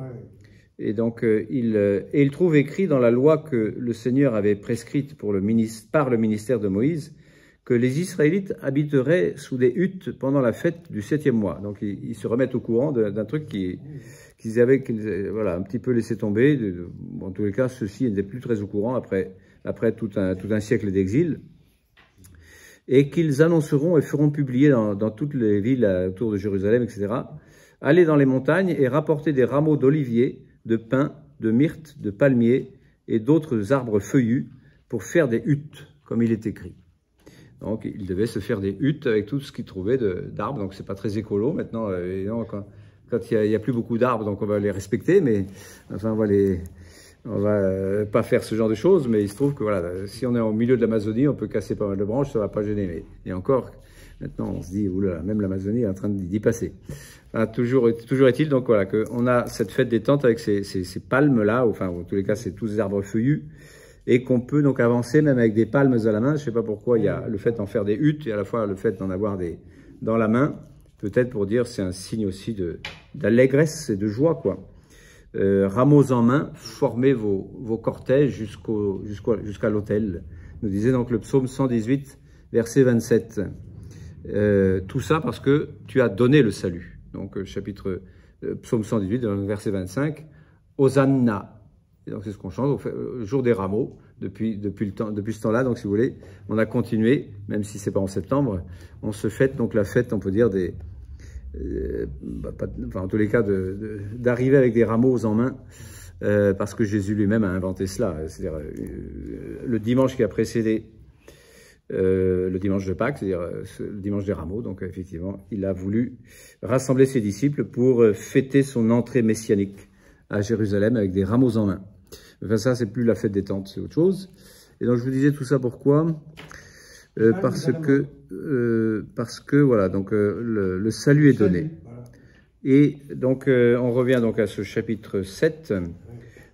Et donc, il trouve écrit dans la loi que le Seigneur avait prescrite par le ministère de Moïse que les Israélites habiteraient sous des huttes pendant la fête du 7e mois. Donc, ils se remettent au courant d'un truc qu'ils avaient voilà, un petit peu laissé tomber. En tous les cas, ceux-ci n'étaient plus très au courant après tout un siècle d'exil. Et qu'ils annonceront et feront publier dans toutes les villes autour de Jérusalem, etc. Allez dans les montagnes et rapportez des rameaux d'olivier, de pin, de myrte, de palmier et d'autres arbres feuillus pour faire des huttes, comme il est écrit. Donc, ils devaient se faire des huttes avec tout ce qu'ils trouvaient d'arbres. Donc, c'est pas très écolo maintenant. Quand il y a plus beaucoup d'arbres, donc on va les respecter, mais enfin, on va pas faire ce genre de choses. Mais il se trouve que voilà, si on est au milieu de l'Amazonie, on peut casser pas mal de branches, ça va pas gêner. Mais, et encore, Maintenant, on se dit, oula, même l'Amazonie est en train d'y passer. Enfin, toujours est-il, donc voilà, qu'on a cette fête des tentes avec ces palmes-là, enfin, en tous les cas, c'est tous des arbres feuillus, et qu'on peut donc avancer même avec des palmes à la main. Je ne sais pas pourquoi il y a le fait d'en faire des huttes, et à la fois le fait d'en avoir des dans la main, peut-être pour dire c'est un signe aussi d'allégresse et de joie, quoi. Rameaux en main, formez vos cortèges jusqu'à l'autel, nous disait donc le psaume 118, verset 27. Tout ça parce que tu as donné le salut. Donc psaume 118, verset 25, Hosanna. Et donc c'est ce qu'on chante au jour des rameaux, depuis ce temps-là. Donc si vous voulez, on a continué, même si c'est pas en septembre, on se fête donc la fête, on peut dire enfin, en tous les cas, d'arriver avec des rameaux en main, parce que Jésus lui-même a inventé cela. C'est-à-dire le dimanche qui a précédé le dimanche de Pâques, c'est-à-dire le dimanche des rameaux. Donc effectivement, il a voulu rassembler ses disciples pour fêter son entrée messianique à Jérusalem avec des rameaux en main. Enfin ça, c'est plus la fête des tentes, c'est autre chose. Et donc je vous disais tout ça pourquoi parce que voilà, donc le salut est donné. Et donc on revient donc à ce chapitre 7,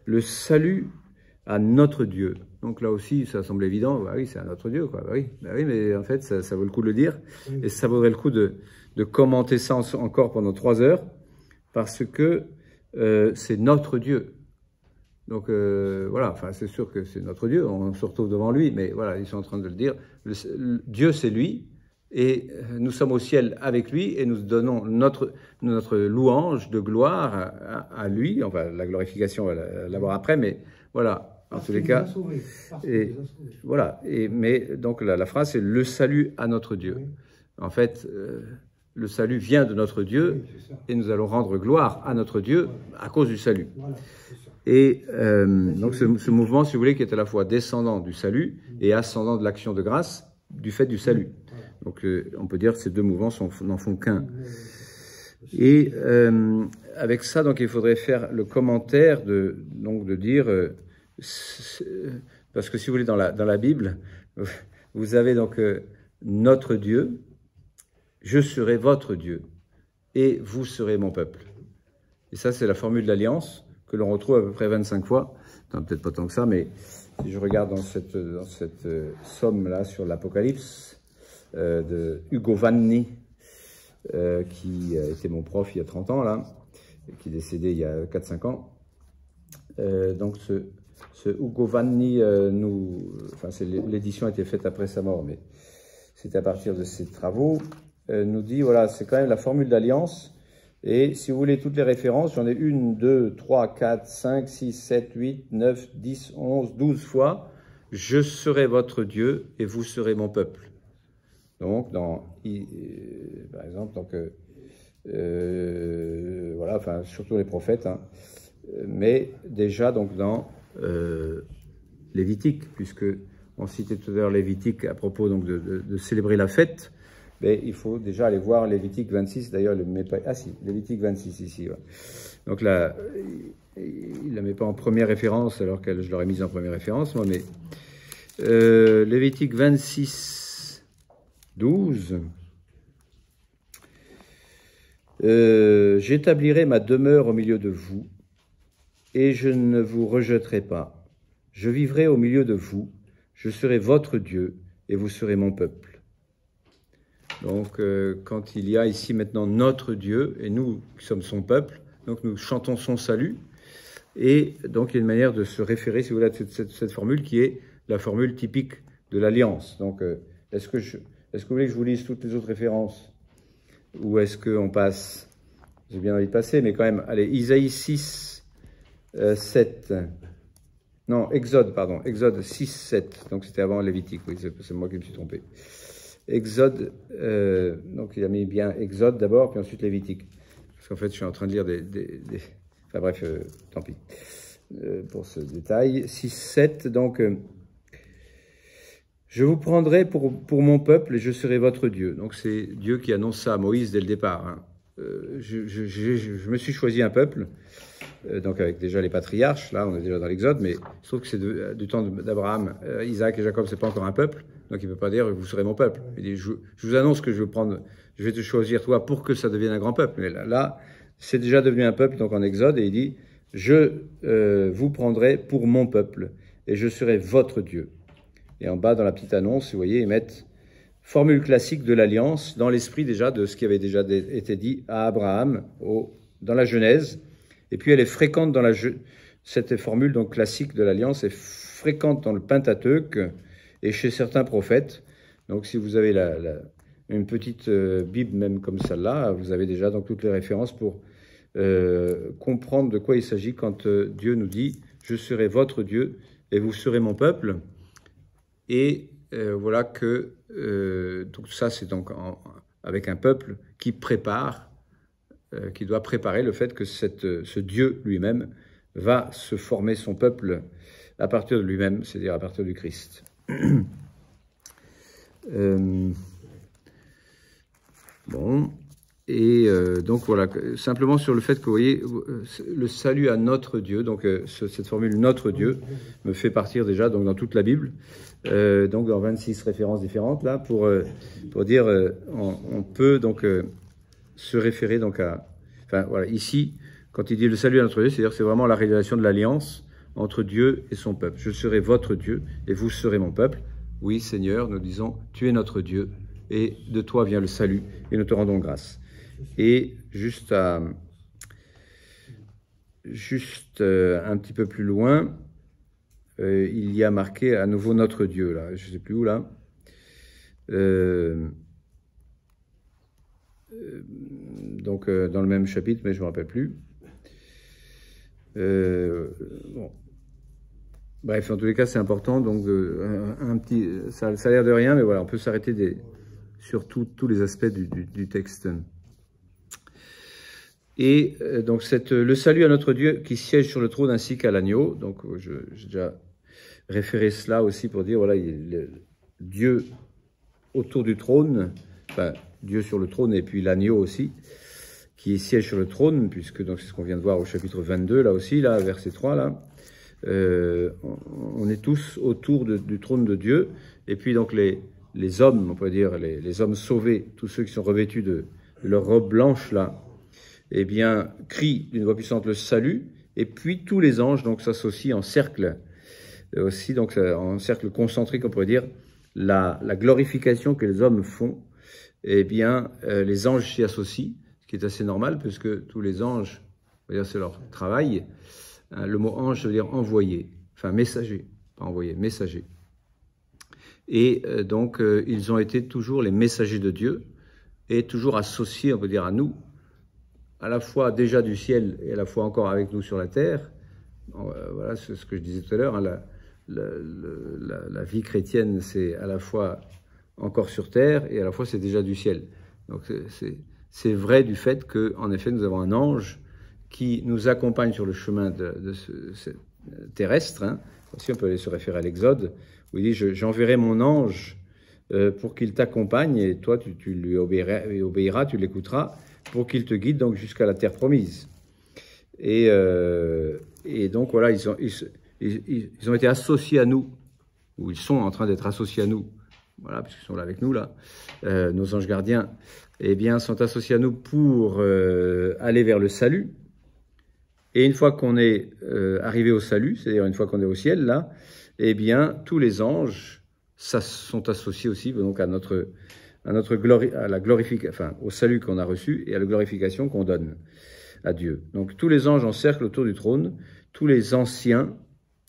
le salut à notre Dieu. Donc là aussi, ça semble évident, bah oui, c'est à notre Dieu, quoi. Bah oui, mais en fait, ça vaut le coup de le dire, et ça vaudrait le coup de commenter ça encore pendant 3 heures, parce que c'est notre Dieu. Donc voilà, enfin c'est sûr que c'est notre Dieu, on se retrouve devant lui, mais voilà, ils sont en train de le dire. Dieu c'est lui, et nous sommes au ciel avec lui, et nous donnons notre louange de gloire à lui. Enfin, la glorification, on va l'avoir après, mais voilà. En tous les cas, voilà. Mais donc la phrase c'est le salut à notre Dieu. Oui. En fait, le salut vient de notre Dieu, oui, et nous allons rendre gloire à notre Dieu à cause du salut. Voilà, et donc ce mouvement, si vous voulez, qui est à la fois descendant du salut et ascendant de l'action de grâce du fait du salut. Donc on peut dire que ces deux mouvements n'en font qu'un. Et avec ça, donc il faudrait faire le commentaire de dire parce que si vous voulez dans la Bible, vous avez donc notre Dieu, je serai votre Dieu et vous serez mon peuple. Et ça c'est la formule d'alliance que l'on retrouve à peu près 25 fois, peut-être pas tant que ça, mais si je regarde dans cette somme là sur l'Apocalypse de Ugo Vanni, qui était mon prof il y a 30 ans là, et qui est décédé il y a 4-5 ans, donc ce Ugo Vanni, l'édition a été faite après sa mort, mais c'est à partir de ses travaux, nous dit, voilà, c'est quand même la formule d'alliance, et si vous voulez toutes les références, j'en ai 1, 2, 3, 4, 5, 6, 7, 8, 9, 10, 11, 12 fois, je serai votre Dieu et vous serez mon peuple. Donc, par exemple, voilà, enfin, surtout les prophètes, hein, mais déjà donc dans Lévitique, puisque on citait tout à l'heure Lévitique à propos donc de célébrer la fête, mais il faut déjà aller voir Lévitique 26, d'ailleurs, Lévitique 26 ici. Ouais. Donc là, il ne la met pas en première référence, alors que je l'aurais mise en première référence, moi, mais Lévitique 26, 12. J'établirai ma demeure au milieu de vous, et je ne vous rejetterai pas. Je vivrai au milieu de vous, je serai votre Dieu, et vous serez mon peuple. Donc, quand il y a ici maintenant notre Dieu, et nous qui sommes son peuple, donc nous chantons son salut, et donc il y a une manière de se référer, si vous voulez, à cette formule qui est la formule typique de l'Alliance. Donc, est-ce que vous voulez que je vous lise toutes les autres références? Ou est-ce qu'on passe? J'ai bien envie de passer, mais quand même, allez, Isaïe 6, 7. Non, Exode 6, 7. Donc c'était avant Lévitique, oui, c'est moi qui me suis trompé. Exode, donc il a mis bien Exode d'abord, puis ensuite Lévitique. Parce qu'en fait, je suis en train de lire enfin bref, tant pis pour ce détail. 6, 7, donc je vous prendrai pour mon peuple et je serai votre Dieu. Donc c'est Dieu qui annonce ça à Moïse dès le départ. Hein. Je me suis choisi un peuple donc avec déjà les patriarches, là on est déjà dans l'Exode, mais je trouve que c'est du temps d'Abraham, Isaac et Jacob, c'est pas encore un peuple, donc il ne peut pas dire vous serez mon peuple. Il dit je vous annonce que je vais te choisir toi pour que ça devienne un grand peuple. Mais là c'est déjà devenu un peuple, donc en Exode, et il dit je vous prendrai pour mon peuple et je serai votre Dieu. Et en bas dans la petite annonce, vous voyez, ils mettent formule classique de l'alliance, dans l'esprit déjà de ce qui avait déjà été dit à Abraham dans la Genèse. Et puis elle est fréquente dans cette formule donc classique de l'alliance est fréquente dans le Pentateuque et chez certains prophètes. Donc si vous avez une petite Bible même comme celle-là, vous avez déjà donc toutes les références pour comprendre de quoi il s'agit quand Dieu nous dit « Je serai votre Dieu et vous serez mon peuple ». Et voilà que donc ça c'est donc avec un peuple qui prépare, qui doit préparer le fait que ce Dieu lui-même va se former son peuple à partir de lui-même, c'est-à-dire à partir du Christ. Bon, et donc voilà, simplement sur le fait que vous voyez, le salut à notre Dieu, donc cette formule notre Dieu me fait partir déjà donc dans toute la Bible, donc dans 26 références différentes là, pour dire on peut donc se référer donc à, enfin voilà, ici quand il dit le salut à notre Dieu, c'est-à-dire c'est vraiment la révélation de l'alliance entre Dieu et son peuple. Je serai votre Dieu et vous serez mon peuple. Oui Seigneur, nous disons tu es notre Dieu et de toi vient le salut et nous te rendons grâce. Et juste un petit peu plus loin, il y a marqué à nouveau notre Dieu, là, je ne sais plus où, là. Donc, dans le même chapitre, mais je ne me rappelle plus. Bon. Bref, en tous les cas, c'est important. Donc, ça a l'air de rien, mais voilà, on peut s'arrêter sur tous les aspects du texte. Et donc le salut à notre Dieu qui siège sur le trône ainsi qu'à l'agneau. Donc j'ai déjà référé cela aussi pour dire voilà, Dieu autour du trône, enfin Dieu sur le trône et puis l'agneau aussi qui siège sur le trône, puisque donc c'est ce qu'on vient de voir au chapitre 22 là aussi, là verset 3 là. On est tous autour du trône de Dieu, et puis donc les hommes, on peut dire les hommes sauvés, tous ceux qui sont revêtus de leur robe blanche là, eh bien, crient d'une voix puissante le salut, et puis tous les anges donc s'associent en cercle, aussi donc en cercle concentrique, on pourrait dire, la glorification que les hommes font, eh bien, les anges s'y associent, ce qui est assez normal, puisque tous les anges, on va dire c'est leur travail. Le mot ange, ça veut dire envoyé, enfin messager, pas envoyé, messager. Et donc, ils ont été toujours les messagers de Dieu, et toujours associés, on peut dire, à nous, à la fois déjà du ciel et à la fois encore avec nous sur la terre. Voilà ce que je disais tout à l'heure, hein, la vie chrétienne, c'est à la fois encore sur terre et à la fois c'est déjà du ciel. Donc c'est vrai du fait qu'en effet nous avons un ange qui nous accompagne sur le chemin terrestre. Hein. Aussi on peut aller se référer à l'Exode, où il dit j'enverrai mon ange pour qu'il t'accompagne et toi tu lui obéiras, tu l'écouteras, pour qu'il te guide donc jusqu'à la terre promise. Et donc voilà, ils ont été associés à nous, ou ils sont en train d'être associés à nous, voilà, puisqu'ils sont là avec nous, là, nos anges gardiens, eh bien, sont associés à nous pour aller vers le salut. Et une fois qu'on est arrivé au salut, c'est-à-dire une fois qu'on est au ciel, là, eh bien, tous les anges sont associés aussi donc à la glorification, enfin, au salut qu'on a reçu et à la glorification qu'on donne à Dieu. Donc, tous les anges encerclent autour du trône, tous les anciens,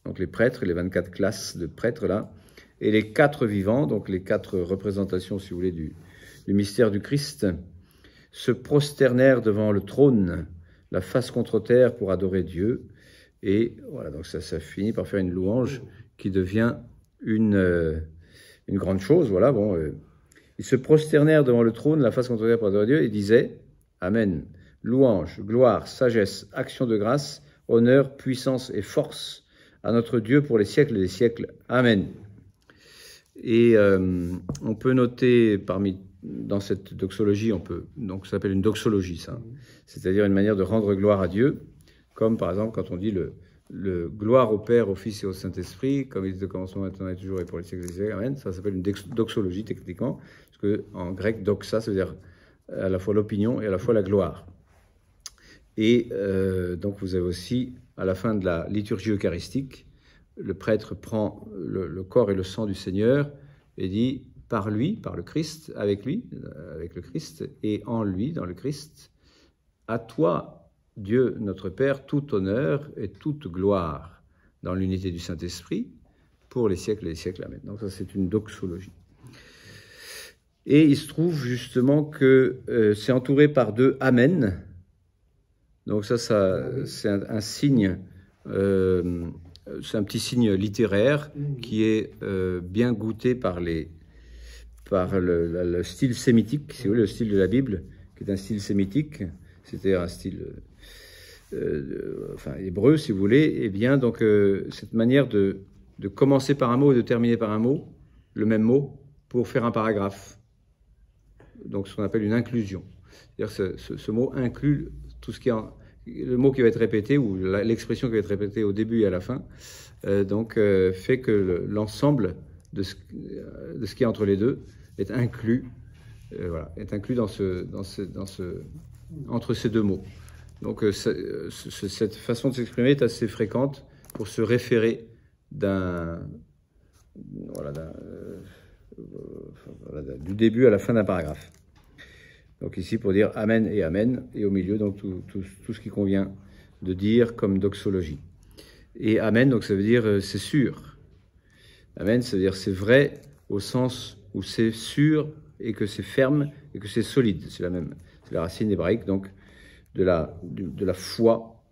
donc les prêtres, les 24 classes de prêtres là, et les 4 vivants, donc les 4 représentations, si vous voulez, du mystère du Christ, se prosternèrent devant le trône, la face contre terre pour adorer Dieu. Et voilà, donc ça finit par faire une louange qui devient une grande chose. Voilà, bon. Ils se prosternèrent devant le trône, la face contre terre pour adorer Dieu, et disaient Amen. Louange, gloire, sagesse, action de grâce, honneur, puissance et force à notre Dieu pour les siècles des siècles. Amen. Et on peut noter dans cette doxologie, donc ça s'appelle une doxologie, ça, c'est-à-dire une manière de rendre gloire à Dieu. Comme par exemple quand on dit le gloire au Père, au Fils et au Saint-Esprit, comme il est au commencement, maintenant et toujours et pour les siècles des siècles. Amen. Ça s'appelle une doxologie techniquement, parce que en grec, doxa, ça veut dire à la fois l'opinion et à la fois la gloire. Et donc vous avez aussi, à la fin de la liturgie eucharistique, le prêtre prend le corps et le sang du Seigneur et dit par lui, par le Christ, avec le Christ, et en lui, dans le Christ, à toi, Dieu notre Père, tout honneur et toute gloire dans l'unité du Saint-Esprit pour les siècles et les siècles. Amen. Donc ça, c'est une doxologie. Et il se trouve justement que c'est entouré par deux Amen. Donc ça c'est un signe, c'est un petit signe littéraire qui est bien goûté par le style sémitique, si vous voulez, le style de la Bible, qui est un style sémitique, c'est-à-dire un style hébreu, si vous voulez. Et bien donc cette manière de commencer par un mot et de terminer par un mot, le même mot, pour faire un paragraphe. Donc ce qu'on appelle une inclusion. C'est-à-dire ce mot inclut tout ce qui est le mot qui va être répété ou l'expression qui va être répétée au début et à la fin, fait que l'ensemble de ce qui est entre les deux est inclus, est inclus entre ces deux mots. Donc cette façon de s'exprimer est assez fréquente pour se référer du début à la fin d'un paragraphe. Donc ici pour dire Amen, et au milieu donc tout ce qui convient de dire comme doxologie. Et Amen, donc ça veut dire c'est sûr. Amen, ça veut dire c'est vrai au sens où c'est sûr et que c'est ferme et que c'est solide. C'est la racine hébraïque donc de la foi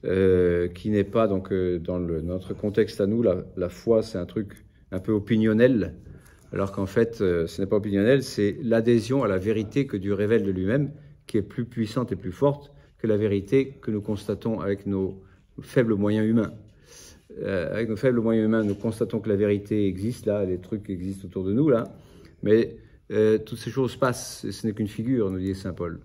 qui n'est pas donc dans notre contexte à nous. La foi c'est un truc un peu opinionnel. Alors qu'en fait, ce n'est pas opinionnel, c'est l'adhésion à la vérité que Dieu révèle de lui-même, qui est plus puissante et plus forte que la vérité que nous constatons avec nos faibles moyens humains. Avec nos faibles moyens humains, nous constatons que la vérité existe, là, les trucs existent autour de nous, là, mais toutes ces choses passent, et ce n'est qu'une figure, nous dit saint Paul.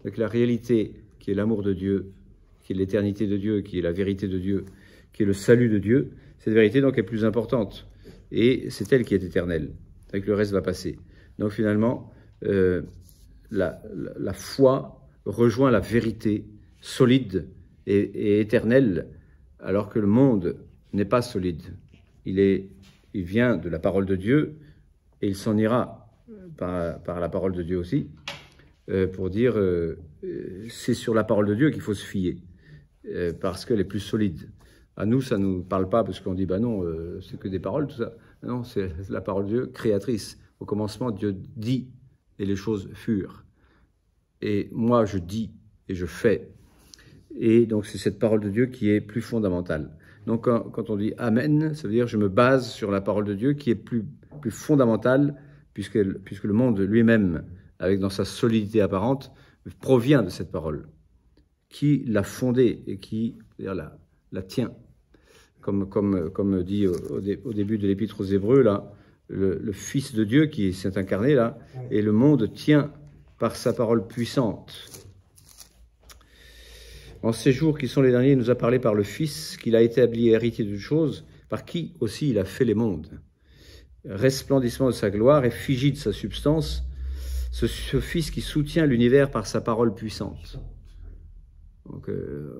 Donc la réalité, qui est l'amour de Dieu, qui est l'éternité de Dieu, qui est la vérité de Dieu, qui est le salut de Dieu, cette vérité donc est plus importante, et c'est elle qui est éternelle. Avec le reste va passer. Donc finalement, la foi rejoint la vérité solide et éternelle, alors que le monde n'est pas solide. Il vient de la parole de Dieu et il s'en ira par la parole de Dieu aussi, pour dire c'est sur la parole de Dieu qu'il faut se fier, parce qu'elle est plus solide. À nous, ça ne nous parle pas parce qu'on dit bah non, c'est que des paroles, tout ça. Non, c'est la parole de Dieu créatrice. Au commencement, Dieu dit et les choses furent. Et moi, je dis et je fais. Et donc, c'est cette parole de Dieu qui est plus fondamentale. Donc, quand on dit Amen, ça veut dire je me base sur la parole de Dieu qui est plus fondamentale, puisque le monde lui-même, avec dans sa solidité apparente, provient de cette parole, qui l'a fondée et qui la tient. Comme dit au début de l'Épître aux Hébreux, là, le Fils de Dieu qui s'est incarné là, et le monde tient par sa parole puissante. En ces jours qui sont les derniers, il nous a parlé par le Fils, qu'il a établi héritier d'une chose, par qui aussi il a fait les mondes. Resplendissement de sa gloire, effigie de sa substance, ce Fils qui soutient l'univers par sa parole puissante. Donc,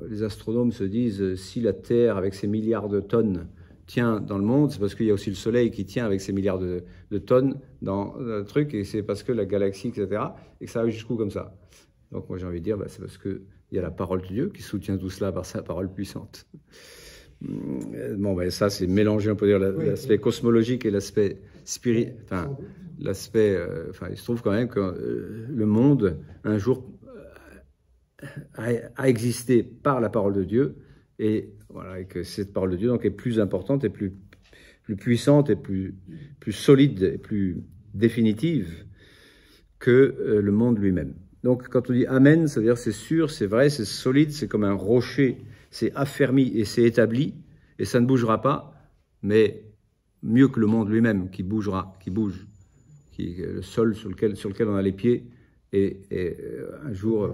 les astronomes se disent, si la Terre, avec ses milliards de tonnes, tient dans le monde, c'est parce qu'il y a aussi le Soleil qui tient avec ses milliards de tonnes dans le truc, et c'est parce que la galaxie, etc., et que ça arrive jusqu'où comme ça. Donc moi j'ai envie de dire, c'est parce qu'il y a la parole de Dieu qui soutient tout cela par sa parole puissante. Bon, ça c'est mélangé, on peut dire, l'aspect cosmologique et l'aspect spirituel. Il se trouve quand même que le monde, un jour, a existé par la parole de Dieu, et voilà, et que cette parole de Dieu donc est plus importante et plus puissante et plus solide et plus définitive que le monde lui-même. Donc quand on dit Amen, ça veut dire c'est sûr, c'est vrai, c'est solide, c'est comme un rocher, c'est affermi et c'est établi, et ça ne bougera pas, mais mieux que le monde lui-même qui bouge, le sol sur lequel on a les pieds, et un jour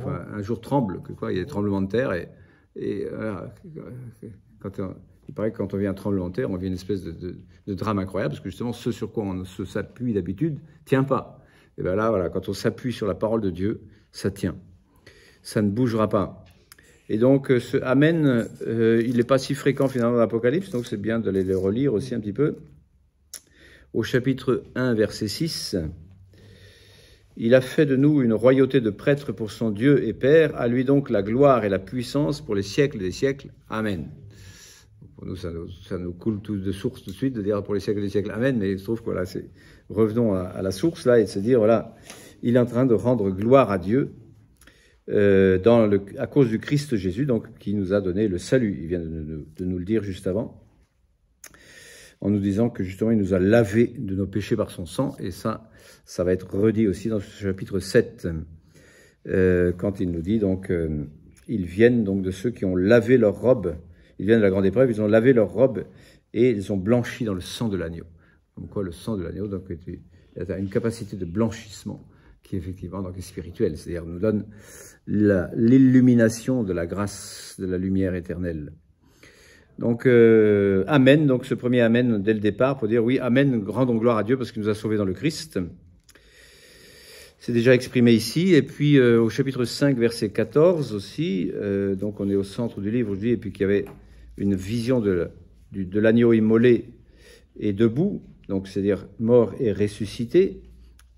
tremble, il y a des tremblements de terre, et Et il paraît que quand on vit un tremblement de terre, on vit une espèce de drame incroyable, parce que justement, ce sur quoi on s'appuie d'habitude, tient pas. Et bien là, voilà, quand on s'appuie sur la parole de Dieu, ça tient. Ça ne bougera pas. Et donc, ce Amen, il n'est pas si fréquent finalement dans l'Apocalypse, donc c'est bien d'aller le relire aussi un petit peu. Au chapitre 1, verset 6, « Il a fait de nous une royauté de prêtres pour son Dieu et Père, à lui donc la gloire et la puissance pour les siècles des siècles. Amen. » Pour nous, ça nous coule tous de source tout de suite de dire pour les siècles des siècles Amen, mais il se trouve que voilà, revenons à la source là et de se dire, voilà, il est en train de rendre gloire à Dieu à cause du Christ Jésus, donc qui nous a donné le salut. Il vient de nous le dire juste avant, en nous disant que justement il nous a lavé de nos péchés par son sang, et ça va être redit aussi dans ce chapitre 7, quand il nous dit donc, ils viennent donc de ceux qui ont lavé leurs robes, ils viennent de la grande épreuve, ils ont lavé leurs robes et ils ont blanchi dans le sang de l'agneau. Comme quoi le sang de l'agneau, donc, il a une capacité de blanchissement qui effectivement donc, est spirituelle, c'est-à-dire nous donne l'illumination de la grâce, de la lumière éternelle. Donc, Amen, donc ce premier Amen dès le départ, pour dire oui, Amen, rendons gloire à Dieu parce qu'il nous a sauvés dans le Christ. C'est déjà exprimé ici. Et puis, au chapitre 5, verset 14 aussi, donc on est au centre du livre, je dis, et puis qu'il y avait une vision de l'agneau immolé et debout, donc c'est-à-dire mort et ressuscité.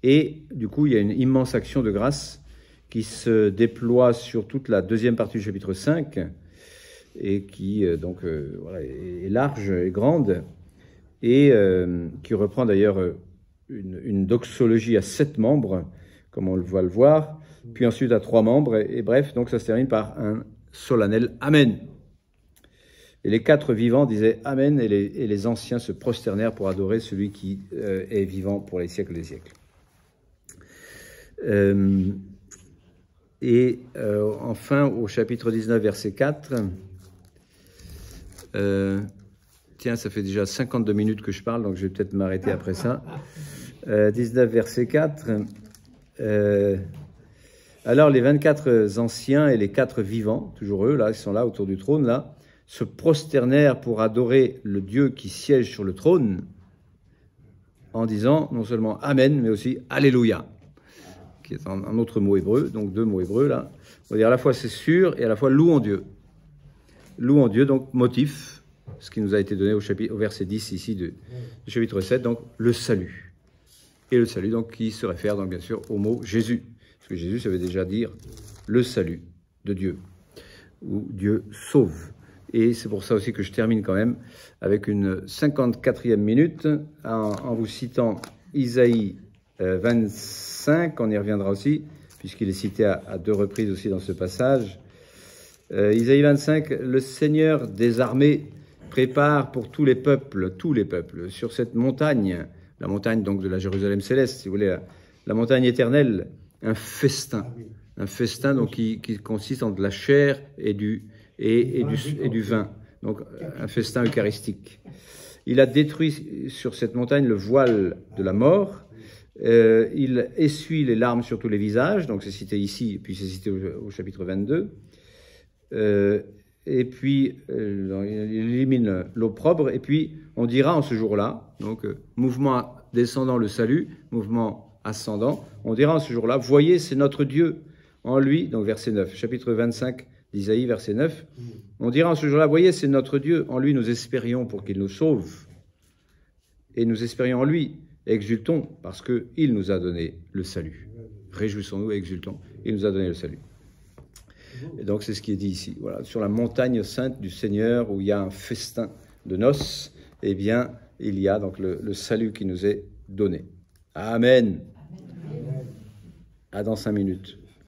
Et du coup, il y a une immense action de grâce qui se déploie sur toute la deuxième partie du chapitre 5, et qui donc voilà, est large et grande, et qui reprend d'ailleurs une doxologie à 7 membres, comme on va le voir, puis ensuite à 3 membres, et bref, donc ça se termine par un solennel Amen. Et les 4 vivants disaient Amen, et les anciens se prosternèrent pour adorer celui qui est vivant pour les siècles des siècles. Enfin, au chapitre 19, verset 4, tiens, ça fait déjà 52 minutes que je parle, donc je vais peut-être m'arrêter après ça. 19, verset 4. Alors les 24 anciens et les 4 vivants, toujours eux, là, ils sont là autour du trône, là, se prosternèrent pour adorer le Dieu qui siège sur le trône, en disant non seulement Amen, mais aussi Alléluia, qui est un autre mot hébreu, donc 2 mots hébreux, là. On va dire à la fois c'est sûr et à la fois louons Dieu. Louons Dieu, donc motif, ce qui nous a été donné au verset 10 ici du chapitre 7, donc le salut. Et le salut, donc, qui se réfère donc bien sûr au mot Jésus. Parce que Jésus, ça veut déjà dire le salut de Dieu, ou Dieu sauve. Et c'est pour ça aussi que je termine quand même avec une 54e minute en vous citant Isaïe 25, on y reviendra aussi, puisqu'il est cité à 2 reprises aussi dans ce passage. Isaïe 25, le Seigneur des armées prépare pour tous les peuples, sur cette montagne, la montagne donc de la Jérusalem céleste, si vous voulez, la montagne éternelle, un festin donc qui consiste en de la chair et du vin, donc un festin eucharistique. Il a détruit sur cette montagne le voile de la mort, il essuie les larmes sur tous les visages, donc c'est cité ici, et puis c'est cité au chapitre 22, et puis il élimine l'opprobre, et puis on dira en ce jour-là, donc mouvement descendant le salut, mouvement ascendant, on dira en ce jour-là, voyez c'est notre Dieu, en lui, donc verset 9, chapitre 25 d'Isaïe, verset 9, on dira en ce jour-là, voyez c'est notre Dieu, en lui nous espérions pour qu'il nous sauve, et nous espérions en lui, exultons parce qu'il nous a donné le salut. Réjouissons-nous et exultons, il nous a donné le salut. Et donc c'est ce qui est dit ici. Voilà, sur la montagne sainte du Seigneur où il y a un festin de noces, eh bien il y a donc le salut qui nous est donné. Amen. À dans 5 minutes.